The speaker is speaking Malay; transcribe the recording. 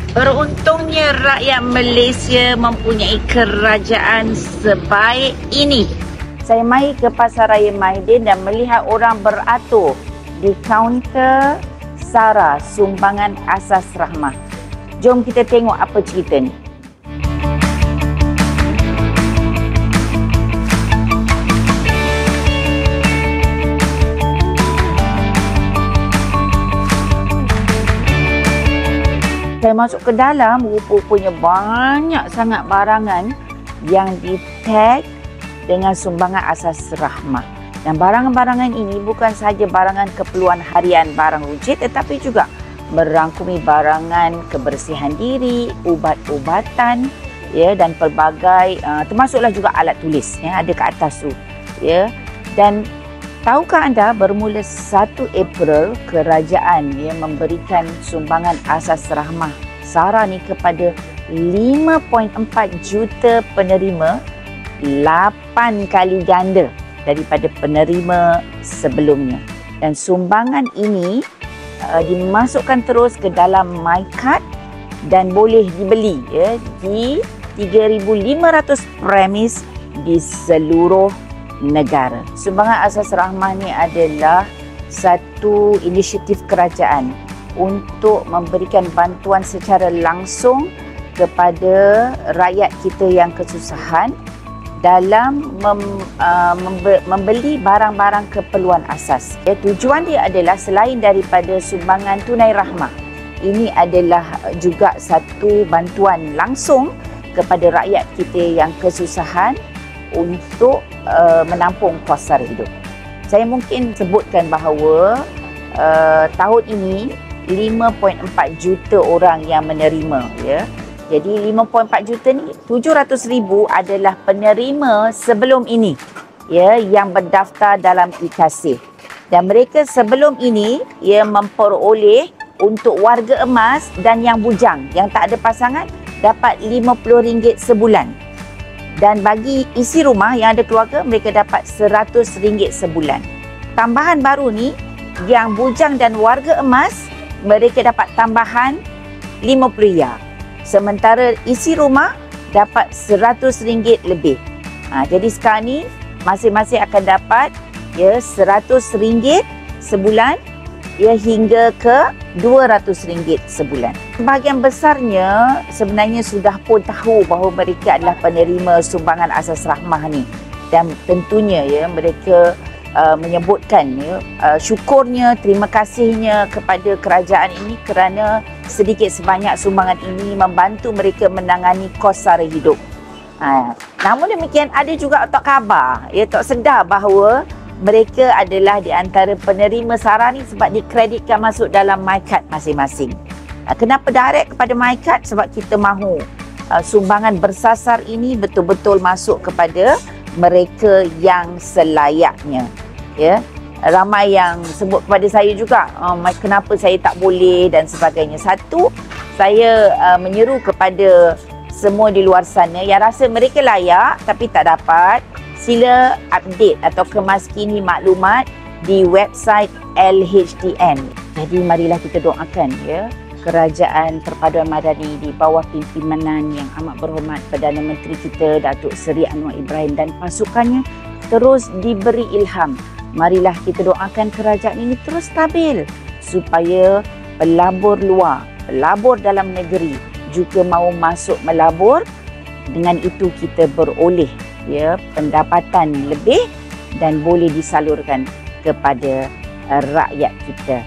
Beruntungnya rakyat Malaysia mempunyai kerajaan sebaik ini. Saya mai ke Pasaraya Mahidin dan melihat orang beratur di kaunter SARA, Sumbangan Asas Rahmah. Jom kita tengok apa cerita ni. Saya masuk ke dalam, rupanya banyak sangat barangan yang di-tag dengan Sumbangan Asas Rahmah. Dan barangan-barangan ini bukan sahaja barangan keperluan harian barang runcit, tetapi juga merangkumi barangan kebersihan diri, ubat-ubatan, ya, dan pelbagai, termasuklah juga alat tulis yang ada ke atas tu. Ya. Dan tahukah anda, bermula 1 April, kerajaan memberikan Sumbangan Asas Rahmah SARA ni kepada 5.4 juta penerima, 8 kali ganda daripada penerima sebelumnya. Dan sumbangan ini dimasukkan terus ke dalam MyCard dan boleh dibeli, ya, di 3,500 premis di seluruh negara. Sumbangan Asas Rahmah ni adalah satu inisiatif kerajaan untuk memberikan bantuan secara langsung kepada rakyat kita yang kesusahan dalam membeli barang-barang keperluan asas. Ya, tujuan dia adalah selain daripada sumbangan tunai rahmah, ini adalah juga satu bantuan langsung kepada rakyat kita yang kesusahan untuk menampung kos sara hidup. Saya mungkin sebutkan bahawa tahun ini 5.4 juta orang yang menerima, ya. Jadi 5.4 juta ni 700,000 adalah penerima sebelum ini, ya, yang berdaftar dalam e-Kasih. Dan mereka sebelum ini, ya, memperoleh untuk warga emas dan yang bujang yang tak ada pasangan dapat RM50 sebulan. Dan bagi isi rumah yang ada keluarga, mereka dapat RM100 sebulan. Tambahan baru ni, yang bujang dan warga emas, mereka dapat tambahan RM50. Sementara isi rumah dapat RM100 lebih. Jadi sekarang ni masing-masing akan dapat, ya, RM100 sebulan, ya, hingga ke RM200 sebulan. Bahagian besarnya sebenarnya sudah pun tahu bahawa mereka adalah penerima Sumbangan Asas Rahmah ni. Dan tentunya, ya, mereka menyebutkan, ya, syukurnya, terima kasihnya kepada kerajaan ini kerana sedikit sebanyak sumbangan ini membantu mereka menangani kos sara hidup. Namun demikian, ada juga tak khabar, ya, tak sedar bahawa mereka adalah di antara penerima SARA ni sebab dikreditkan masuk dalam MyCard masing-masing. Kenapa direct kepada MyCard? Sebab kita mahu sumbangan bersasar ini betul-betul masuk kepada mereka yang selayaknya. Ya, ramai yang sebut kepada saya juga, kenapa saya tak boleh dan sebagainya. Satu, saya menyeru kepada semua di luar sana yang rasa mereka layak tapi tak dapat, sila update atau kemaskini maklumat di website LHDN. Jadi marilah kita doakan, ya, Kerajaan Perpaduan Madani di bawah pimpinan yang amat berhormat Perdana Menteri kita Datuk Seri Anwar Ibrahim dan pasukannya terus diberi ilham. Marilah kita doakan kerajaan ini terus stabil supaya pelabur luar, pelabur dalam negeri juga mahu masuk melabur. Dengan itu kita beroleh, ya, pendapatan lebih dan boleh disalurkan kepada rakyat kita.